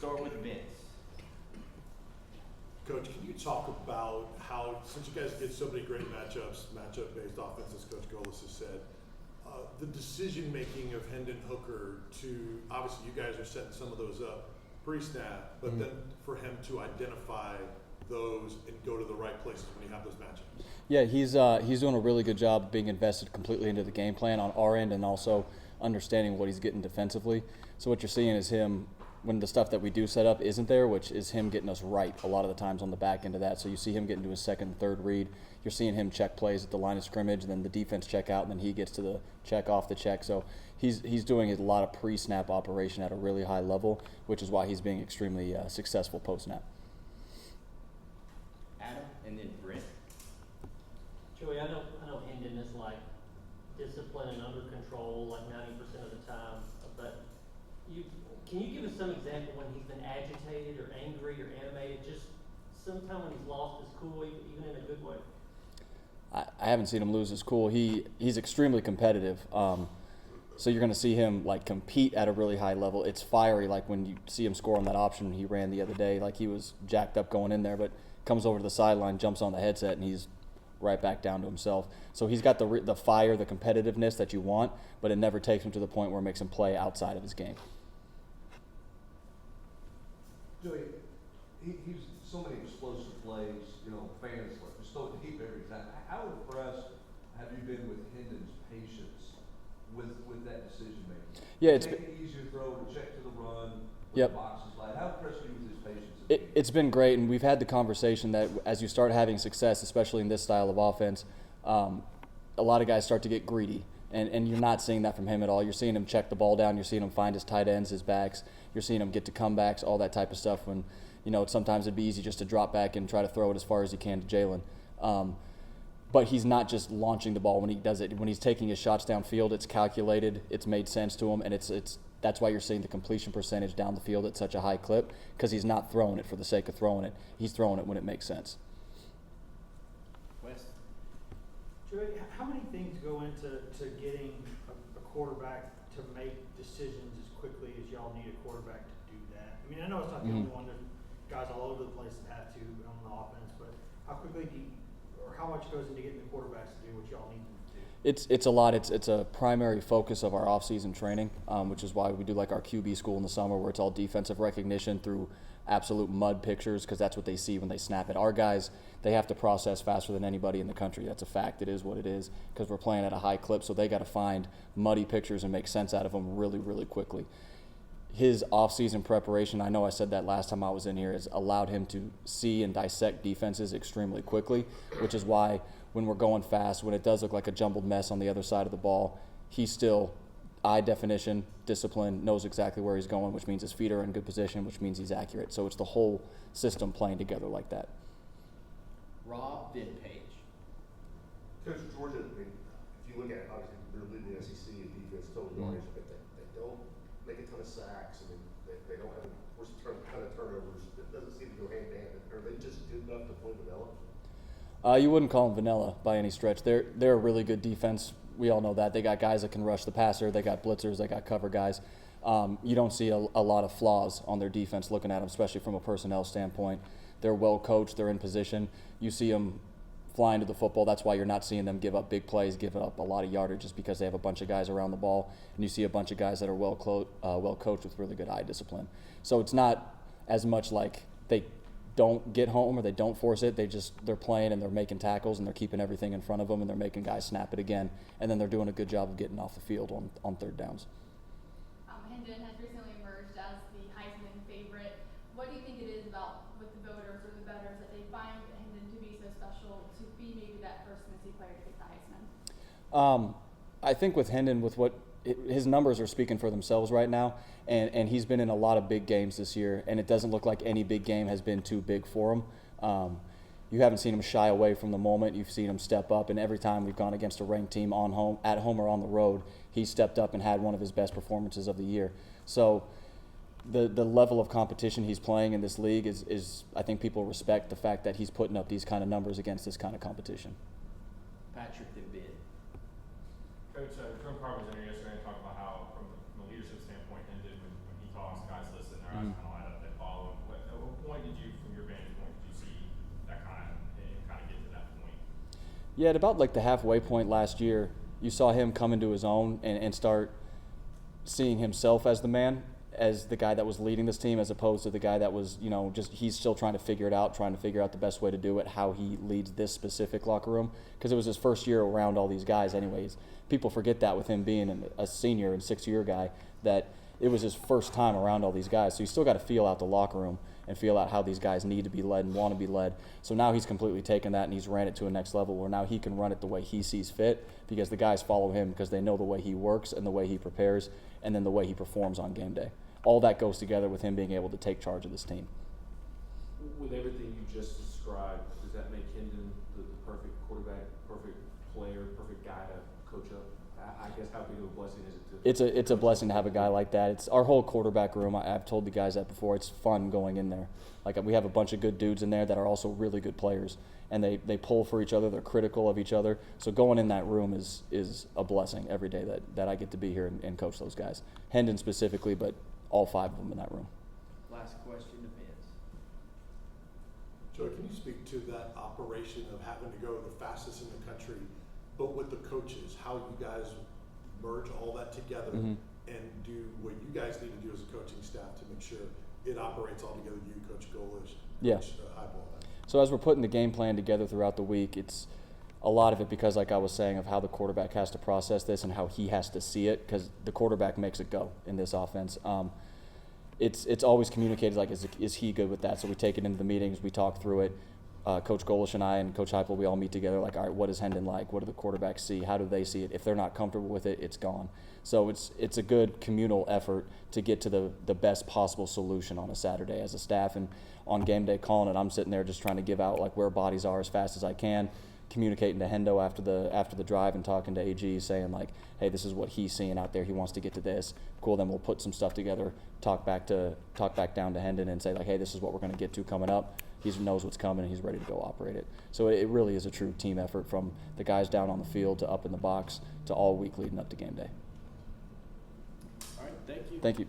start with Vince. Coach, can you talk about how, since you guys get so many great matchup-based offenses, Coach Golis has said, the decision-making of Hendon Hooker to, obviously you guys are setting some of those up pre-snap, but then for him to identify those and go to the right places when you have those matchups? Yeah, he's doing a really good job of being invested completely into the game plan on our end and also understanding what he's getting defensively. So what you're seeing is him, when the stuff that we do set up isn't there, which is him getting us right a lot of the times on the back end of that. So you see him getting to his second and third read. You're seeing him check plays at the line of scrimmage, and then the defense check out, and then he gets to the check off the check. So he's doing a lot of pre-snap operation at a really high level, which is why he's being extremely successful post-snap. Adam, and then Brent. Joey, I know Hendon is like disciplined and under control like 90% of the time, but can you give us some example when he's been agitated or angry or animated, just sometime when he's lost his cool, even in a good way? I haven't seen him lose his cool. He's extremely competitive. So you're going to see him like compete at a really high level. It's fiery, like when you see him score on that option he ran the other day. Like he was jacked up going in there, but comes over to the sideline, jumps on the headset, and he's right back down to himself. So he's got the fire, the competitiveness that you want, but it never takes him to the point where it makes him play outside of his game. Joey, he's so many explosive plays, fans like just throw it deep every time. How impressed have you been with Hendon's patience with that decision making? Yeah, it's make it easier throw to check to the run, yep. The boxes light. How impressed are you with his patience? It's been great, and we've had the conversation that as you start having success, especially in this style of offense, a lot of guys start to get greedy, and you're not seeing that from him at all. You're seeing him check the ball down. You're seeing him find his tight ends, his backs. You're seeing him get to comebacks, all that type of stuff. When sometimes it'd be easy just to drop back and try to throw it as far as he can to Jalen. But he's not just launching the ball when he does it. When he's taking his shots downfield, it's calculated, it's made sense to him, and that's why you're seeing the completion percentage down the field at such a high clip, because he's not throwing it for the sake of throwing it. He's throwing it when it makes sense. Wes? Joey, how many things go into getting a quarterback to make decisions as quickly as y'all need a quarterback to do that? I mean, I know it's not the only one. There's guys all over the place that have to on the offense, but how quickly or how much goes into getting the quarterbacks to do what y'all need them to do? It's a lot. It's a primary focus of our off-season training, which is why we do like our QB school in the summer, where it's all defensive recognition through absolute mud pictures, because that's what they see when they snap it. Our guys, they have to process faster than anybody in the country. That's a fact. It is what it is, because we're playing at a high clip, so they got to find muddy pictures and make sense out of them really, really quickly. His off-season preparation, I know I said that last time I was in here, has allowed him to see and dissect defenses extremely quickly, which is why when we're going fast, when it does look like a jumbled mess on the other side of the ball, he's still eye definition, discipline, knows exactly where he's going, which means his feet are in good position, which means he's accurate. So it's the whole system playing together like that. Rob, then Paige. Coach, Georgia, I mean, if you look at it, obviously they're leading the SEC in defense, total yardage, but they don't make a ton of sacks. I mean, they don't have a ton of turnovers. It doesn't seem to go hand in hand. Are they just good enough to play vanilla? You wouldn't call them vanilla by any stretch. They're a really good defense. We all know that. They got guys that can rush the passer. They got blitzers. They got cover guys. You don't see a lot of flaws on their defense looking at them, especially from a personnel standpoint. They're well coached. They're in position. You see them flying to the football. That's why you're not seeing them give up big plays, give up a lot of yardage, just because they have a bunch of guys around the ball. And you see a bunch of guys that are well coached with really good eye discipline. So it's not as much like they don't get home or they don't force it. They're playing and they're making tackles and they're keeping everything in front of them and they're making guys snap it again, and then they're doing a good job of getting off the field on third downs. Hendon has recently emerged as the Heisman favorite. What do you think it is about with the voters or the bettors that they find Hendon to be so special to be maybe that first Mississippi player to get the Heisman? I think with Hendon, with what his numbers are speaking for themselves right now, and he's been in a lot of big games this year, and it doesn't look like any big game has been too big for him. You haven't seen him shy away from the moment. You've seen him step up, and every time we've gone against a ranked team at home or on the road, he stepped up and had one of his best performances of the year. So the level of competition he's playing in this league is I think people respect the fact that he's putting up these kind of numbers against this kind of competition. Patrick, then Ben. Coach, Jerome Carver was in here yesterday and talked about how, from a leadership standpoint, Hendon, when he talks, guys listen, their eyes kind of light up, they Yeah, at about like the halfway point last year, you saw him come into his own and start seeing himself as the man, as the guy that was leading this team, as opposed to the guy that was, just he's still trying to figure it out, trying to figure out the best way to do it, how he leads this specific locker room, because it was his first year around all these guys anyways. People forget that with him being a senior and sixth-year guy, that it was his first time around all these guys. So you still got to feel out the locker room and feel out how these guys need to be led and want to be led. So now he's completely taken that and he's ran it to a next level where now he can run it the way he sees fit, because the guys follow him because they know the way he works and the way he prepares and then the way he performs on game day. All that goes together with him being able to take charge of this team. With everything you just described, does that make Hendon the perfect quarterback, perfect player, perfect guy to coach up? I guess how big of a blessing is it to? It's a blessing to have a guy like that. It's our whole quarterback room. I've told the guys that before. It's fun going in there. Like, we have a bunch of good dudes in there that are also really good players, and they pull for each other. They're critical of each other. So going in that room is a blessing every day that I get to be here and coach those guys. Hendon specifically, but all 5 of them in that room. Last question to Vince. Joey, can you speak to that operation of having to go the fastest in the country, but with the coaches, how you guys merge all that together Mm-hmm. and do what you guys need to do as a coaching staff to make sure it operates all together, you, Coach Golish, Yeah. Coach Halzle? So as we're putting the game plan together throughout the week, it's a lot of it because, like I was saying, of how the quarterback has to process this and how he has to see it, because the quarterback makes it go in this offense. It's always communicated like, is he good with that? So we take it into the meetings, we talk through it. Coach Golish and I and Coach Heupel, we all meet together like, all right, what is Hendon like? What do the quarterbacks see? How do they see it? If they're not comfortable with it, it's gone. So it's a good communal effort to get to the best possible solution on a Saturday as a staff. And on game day calling it, I'm sitting there just trying to give out like where bodies are as fast as I can, communicating to Hendo after the drive and talking to AG, saying like, hey, this is what he's seeing out there. He wants to get to this. Cool. Then we'll put some stuff together, talk back down to Hendon and say like, hey, this is what we're going to get to coming up. He knows what's coming and he's ready to go operate it. So it really is a true team effort from the guys down on the field to up in the box to all week leading up to game day. All right, thank you. Thank you.